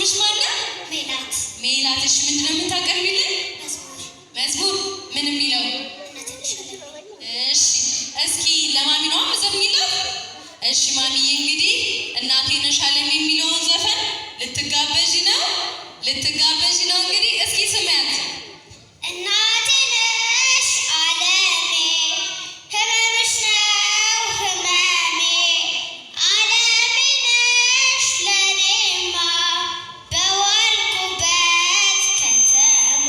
ስምሽ ማን ነው? ሜላት። ሜላት። እሺ ምንድን ነው የምታቀርቢልን? መዝሙር ምን የሚለው? እሺ እስኪ ለማሚ ነው ዘምሪላት። እሺ ማሚዬ እንግዲህ እናቴ ነሽ ዓለም የሚለውን ዘፈን ልትጋበዥ ነው እንግዲህ እስኪ ስሚያት። እናቴ ነሽ ዓለሜ ህመምሽ ነው ህመሜ ዓለሜ ነሽ ለኔማ በዋልኩበት ከተማ።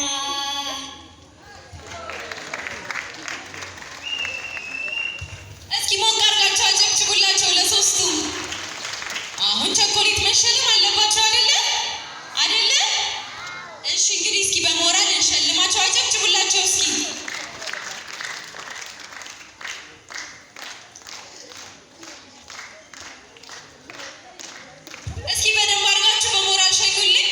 እስኪ ሞቅ አድርጋችሁ አጨብጭቡላቸው ለሶስቱም። አሁን ቸኮሌት መሸለም አለባቸው አይደለ? እሺ እንግዲህ እስኪ በሞራል እንሸልማቸው። አጨብጭቡላቸው እስኪ። እስኪ በደንብ አድርጋችሁ በሞራል ሸኙልኝ።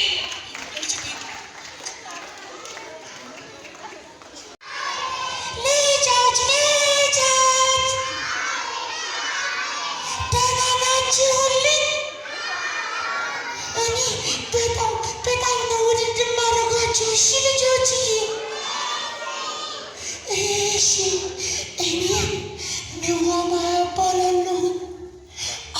ልጆች ደህና ናችሁልኝ? እኔ በጣም ነው ውድድር ማድረጋችሁ። እሺ ልጆችዬ፣ እሺ እኔ ንዋማ እባላለሁ።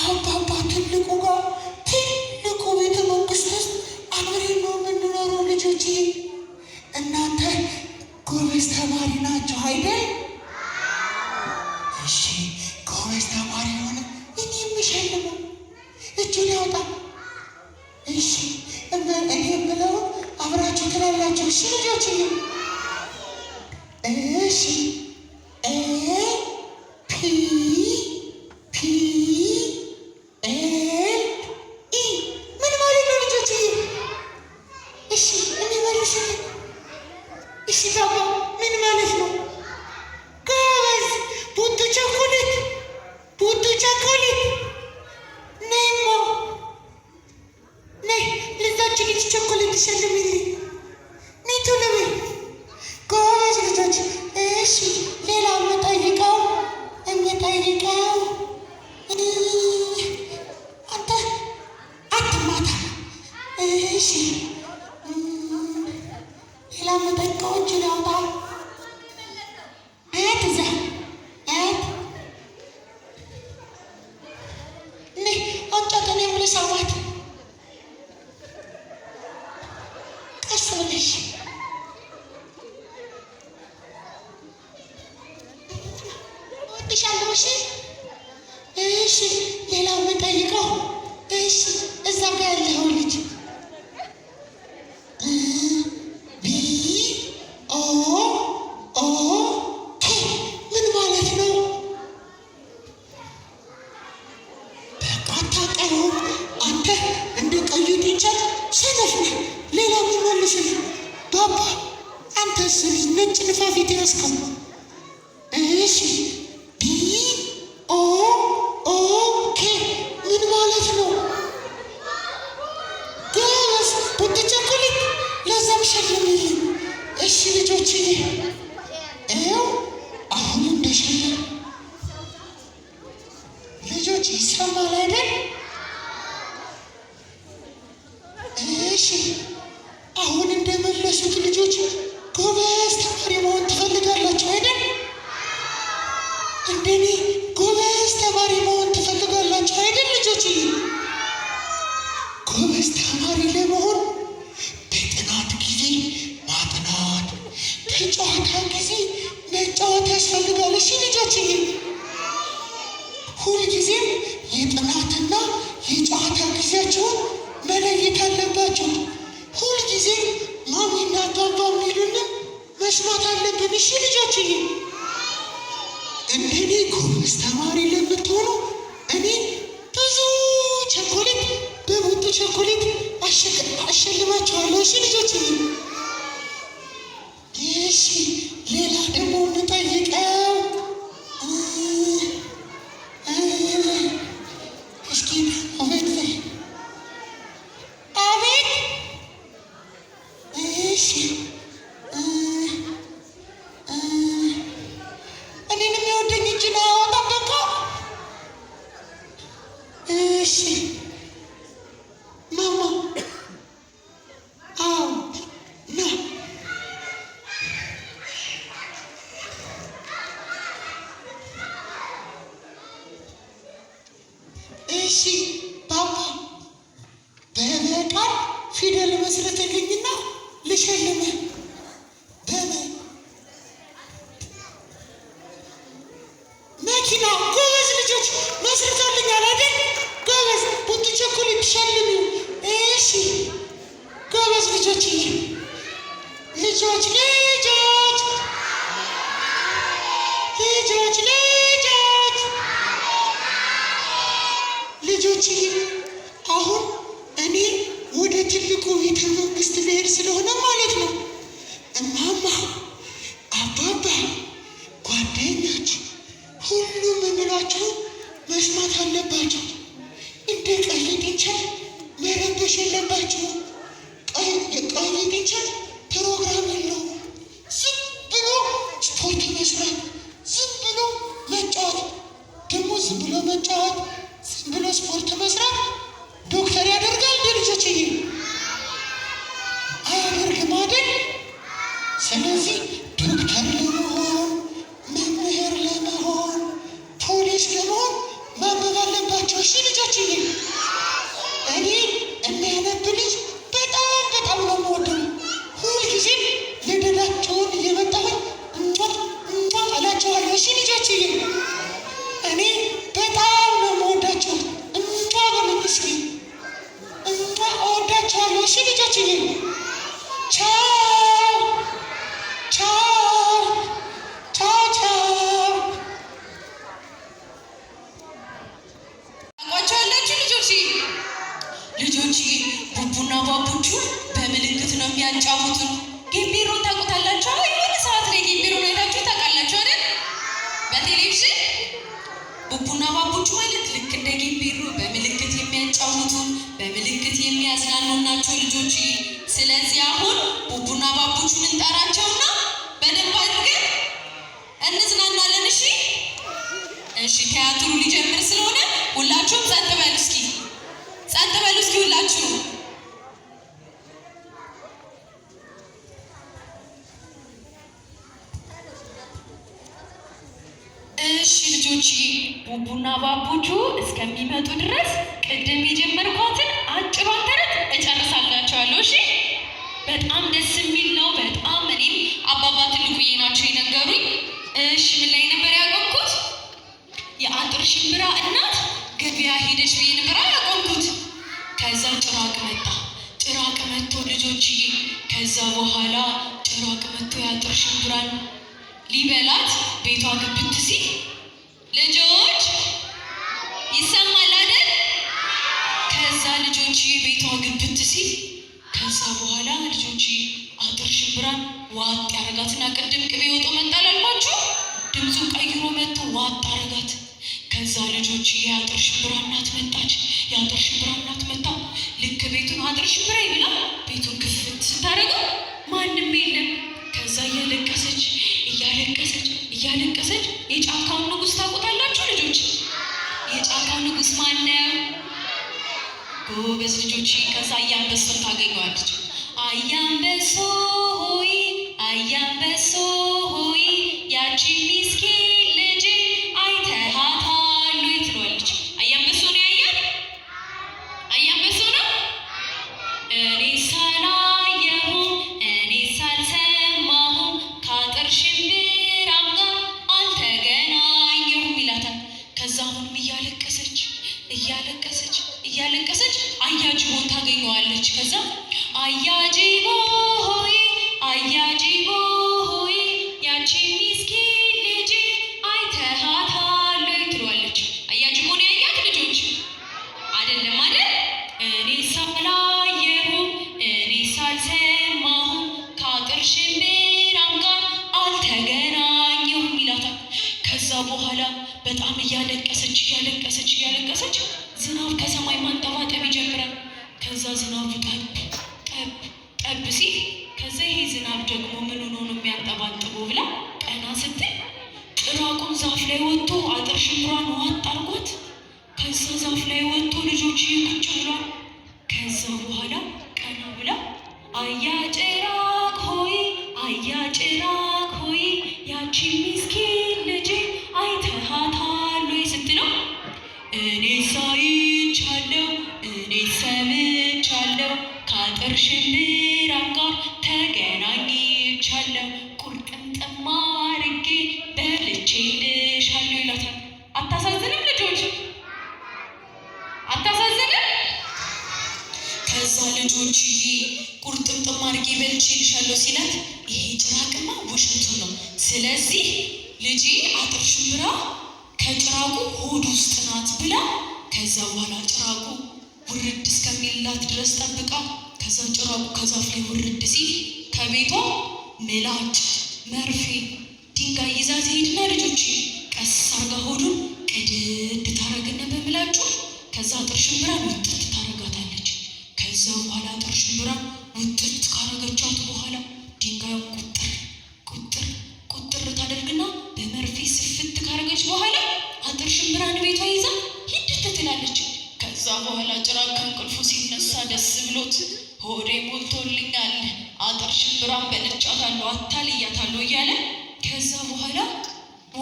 አባባ ትልቁ ጋር ትልቁ ቤተ መንግስት ውስጥ አብረን ነው የምንኖረው ልጆችዬ። እናንተ ጎበዝ ተማሪ ናቸው አይደል? እሺ ጎበዝ ተማሪ ሆነ እኔ የምሸልመው እጁን ያውጣ። እሺ እኔ የምለው አብራችሁ ትላላችሁ። እሺ ልጆችዬ፣ እሺ ምን ማለት ነው ልጆችዬ? እሺ የሚመልስልኝ። እሺ ባባ ምን ማለት ነው? ጎበዝ። ቡቱ ቸኮሌት ነይማ ነይ ለዛች ልጅ ቸኮሌት ሸልሚልኝ። ነይ ቶሎ በይ። ጎበዝ ልጆች። እሺ ሌላ የምጠይቀው አንተ አትማታ። እሺ ሌላ የምጠይቀው እጅ ላውጣ። አያት እዛ አያት ነይ አንጫት። እኔ የምልህ ሰማት ቀስ ብለሽ እወድሻለሁ። እሺ እሺ ሌላ የምጠይቀው እሺ እዛ ጋር ያለኸው ልጅ ምን ማለት ነው? በቃ አታውቀውም አንተ። እንደ ቀዩ ቲቸር ሰነፍ ነህ። ሌላ የሚመልስልህ ባባ አንተስ ነጭ ንፋፊት ያስከው። እሺ ምን ማለት ነው? ጎበዝ። ቡት ቸኮሌት ለዛም ሸልምልኝ። እሺ ልጆችዬ፣ ይኸው አሁን እንደሸለም ልጆች ይሰማል አይደል? እሺ አሁን እንደመለሱት ልጆች ጎበዝ ተማሪ መሆን ትፈልጋላችሁ አይደል? እንደኔ ጎበዝ ተማሪ መሆን ትፈልጋላችሁ አይደል ልጆችዬ? ጎበዝ ተማሪ ለመሆን በጥናት ጊዜ ማጥናት፣ በጨዋታ ጊዜ መጫወት ያስፈልጋል። እሺ ልጆችዬ፣ ሁልጊዜም የጥናትና የጨዋታ ጊዜያቸውን መለየት አለባቸው። ሁልጊዜም ማሚና አባባ የሚሉንን መስማት አለብን። እሺ ልጆችዬ፣ እንደኔ ጎበዝ ተማሪ ለምትሆኑ እኔ ብዙ ቸኮሌት በቡቱ ቸኮሌት አሸልማችኋለሁ። እሺ ልጆችዬ፣ እሺ ሌላ ደግሞ የምጠይቀው እስኪ አቤት እሺ እኔን የሚወደኝ እጅ ነው ያወጣም በቃ። እሺ ማማ በቃል ፊደል መስርትልኝና ልሸልምህ። በምን መኪና? ጎበዝ ልጆች መስርቶልኛል አይደል? ጎበዝ ቡቱ ቸኮሌት ሸልሚው። እሺ ጎበዝ ልጆች ልጆች ልጆች ልጆች ልጆች ልጆች አሁን እኔ ወደ ትልቁ ቤተ መንግስት ልሄድ ስለሆነ ማለት ነው። እማማ፣ አባባ፣ ጓደኞች ሁሉም የምላቸውን መስማት አለባቸው። እንደ ቀልድ እንችል መረበሽ የለባቸው። ቀልድ እንችል ፕሮግራም የለውም። ዝም ብሎ ስፖርት መስራት፣ ዝም ብሎ መጫወት፣ ደግሞ ዝም ብሎ መጫወት፣ ዝም ብሎ ስፖርት መስራት ዶክተር ያደርጋል። ልጆች አያደርግም አይደል? ስለዚህ ዶክተር ለመሆን መምህር ለመሆን ፖሊስ ለመሆን ማንበብ አለባቸው። እሺ ልጆች እኔ የሚያነብ ልጅ በጣም ነው የምወደው። ሁልጊዜም ልደዳቸውን እየመጣሁኝ እላቸዋለሁ። እሺ ልጆች እኔ በጣም ነው የምወዳቸው። በሉኝ እስኪ እወዳቸዋለሁ። እሺ ልጆች ቻው ቻው ቻው ቻው። ታውቋቸዋላችሁ ልጆች ቡቡና ባቡቹ በምልክት ነው የሚያጫውቱን። ጌምቤሮን ታውቁታላችሁ? የሆነ ሰዓት ላይ ጌምቤሮን አይታችሁ ታውቃላችሁ አይደል? በቴሌቪዥን ቡቡና ባቡቹ ማለት ልክ እንደ ጌምቤሮ በምልክት የሚያጫውቱን በምልክት የሚያዝናኑ ናቸው ልጆች። ስለዚህ አሁን ቡቡና ባቡቹን እንጠራቸውና በደንብ አድርገን እንዝናናለን። እሺ ቲያትሩ ሊጀምር ስለሆነ ሁላችሁም ጸጥ በሉ እስኪ፣ ጸጥ በሉ እስኪ ሁላችሁ። እሺ ልጆች ቡቡና ባቡቹ እስከሚመጡ ድረስ ቅድም የጀመርኳትን አጭሯን ተረት እጨርሳላችኋለሁ። እሺ በጣም ደስ የሚል ነው። በጣም እኔም አባባ ትልቁዬ ናቸው የነገሩኝ። እሺ ምን ላይ ነበር ያቆምኩት? የአጥር ሽምብራ እናት ገበያ ሄደች ብዬ ነበር ያቆምኩት። ከዛ ጭራቅ መጣ። ጭራቅ መጥቶ ልጆችዬ፣ ከዛ በኋላ ጭራቅ መጥቶ የአጥር ሽምብራን ሊበላት ቤቷ ግብት ሲል ልጆች ይሰማል አይደል? ከዛ ልጆችዬ ቤቷ ግብት ሲል ከዛ በኋላ ልጆችዬ አጥር ሽምብራን ዋጥ ያረጋትና ቅድም ቅቤ ወጦ መጣል አልኳችሁ? ድምፁ ቀይሮ መጥቶ ዋጥ አረጋት። ከዛ ልጆችዬ የአጥር ሽምብራ እናት መጣች። የአጥር ሽምብራ እናት መጣ። ልክ ቤቱን አጥር ሽምብራ ይብላ ቤቱን ክፍት ስታደርገው ማንም የለም። ከዛ እያለቀሰች የጫካውን ንጉሥ ታውቁታላችሁ ልጆች? የጫካው ንጉሥ ማነው? ጎበዝ ልጆች። ከዛ አያንበሶን ታገኘዋለች። አያንበሶ ሆይ አያንበሶ ሆይ ያቺ ምስኪን ልጅ አይተሃታል ወይ ትለዋለች። አያንበሶ ነው ያያል? አያንበሶ ነው? እኔ ሳላየሁም እኔ ሳልሰማሁም ከአጥር ሽምብራም ጋር አልተገናኘሁም ይላታል። ከዛ አሁንም እያለቀሰች አያጅቦን ታገኘዋለች። ከዛ አያጅቦ ሆይ አያጅቦ ሆይ ያቺ ምስኪን ልጅ አይተሃታል ወይ ትለዋለች። አያጅቦን ያያት ልጆች አይደለም አይደል? እኔ ሳላየሁም እኔ ሳልሰማሁም ከአጥር ሽምብራም ጋር አልተገናኘሁም ይላታል። ከዛ በኋላ በጣም እያለቀሰች ዝናብ ከሰማይ ማንጠባጠብ ይጀምራል። ከዛ ዝናቡ ጠብ ሲል ከዛ ይሄ ዝናብ ደግሞ ምን ሆኖ ነው የሚያንጠባጥበው ብላ ቀና ስትል ጭራቁን ዛፍ ላይ ወጥቶ አጥር ሽምብራን ዋጥ አርጓት። ከዛ ዛፍ ላይ ወጥቶ ልጆች ቁጭ ብሏል። ከዛ በኋላ ቀና ብላ አያ ጭራቅ ሆይ ያቺ ምስኪን ልጅ አይተሃታል ወይ ስትለው እኔ ሳይቻለሁ እኔ ሰምቻለሁ ከአጥር ሽምብራ ጋር ተገናኝቻለሁ ቁርጥምጥም አድርጌ በልቼልሻለሁ ይላታል። አታሳዝንም ልጆች? አታሳዝንም? ከዛ ልጆችዬ ቁርጥምጥም አድርጌ በልቼልሻለሁ ሲላት ይሄ ጭራቅማ ውሸቱ ነው። ስለዚህ ልጄ አጥር ሽምብራ ከጭራቁ ሆድ ውስጥ ናት ብላ ከዛ በኋላ ጭራቁ ውርድ እስከሚላት ድረስ ጠብቃ ከዛ ጭራቁ ከዛፍ ላይ ውርድ ሲል ከቤቷ ምላጭ፣ መርፌ፣ ድንጋይ ይዛ ትሄድና ልጆች ቀስ አርጋ ሆዱን ቅድድ ታረግና በምላጩ ከዛ አጥር ሽምብራን ውጥት ታረጋታለች። ከዛ በኋላ አጥር ሽምብራን ውጥት ካረገቻት በኋላ ድንጋዩን ቁጥር ታደርግና በመርፌ ስፍት ካረገች በኋላ አጥር ሽምብራን ቤቷ ይዛ ሂድት ትላለች። ከዛ በኋላ ጭራቅ ከእንቅልፉ ሲነሳ ደስ ብሎት ሆዴ ሞልቶልኛል፣ አጥር ሽምብራን በልቻታለሁ፣ አታልያታለሁ እያለ ከዛ በኋላ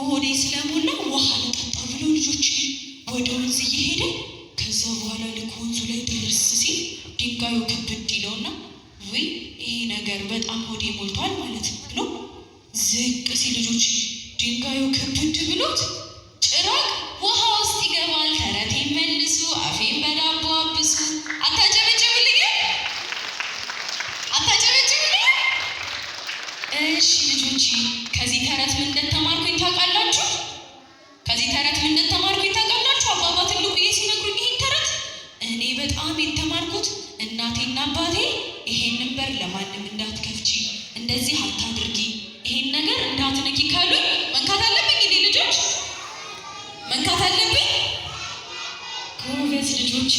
ሆዴ ስለሞላ ውሃ ልጠጣ ብሎ ልጆች ወደ ወንዝ እየሄደ ከዛ በኋላ ልክ ወንዙ ላይ ድረስ ሲል ድንጋዩ ክብድ ይለውና ወይ ይሄ ነገር በጣም ሆዴ ሞልቷል ማለት ነው ብሎ ዝቅ ሲል ልጆች ድንጋዩ ክብድ ብሎት ጭራቅ ውሃ ውስጥ ይገባል። ተረቴን መልሱ፣ አፌን በዳቦ አብሱ። አታጨበጭብልኝ? አታጨበጭብልኝ? እሺ ልጆች ከዚህ ተረት ምን እንደተማርኩኝ ታውቃላችሁ? ከዚህ ተረት ምን እንደተማርኩኝ ታውቃላችሁ? አባባ ትልቁዬ ሲነግሩኝ ይሄን ተረት እኔ በጣም የተማርኩት እናቴና አባቴ ይሄንን በር ለማንም እንዳትከፍቺ፣ እንደዚህ አታድርጊ፣ ይሄን ነገር እንዳትነኪ ካሉኝ መንካት አለብኝ። እኔ ልጆች መንካት አለብኝ። ጎበዝ ልጆች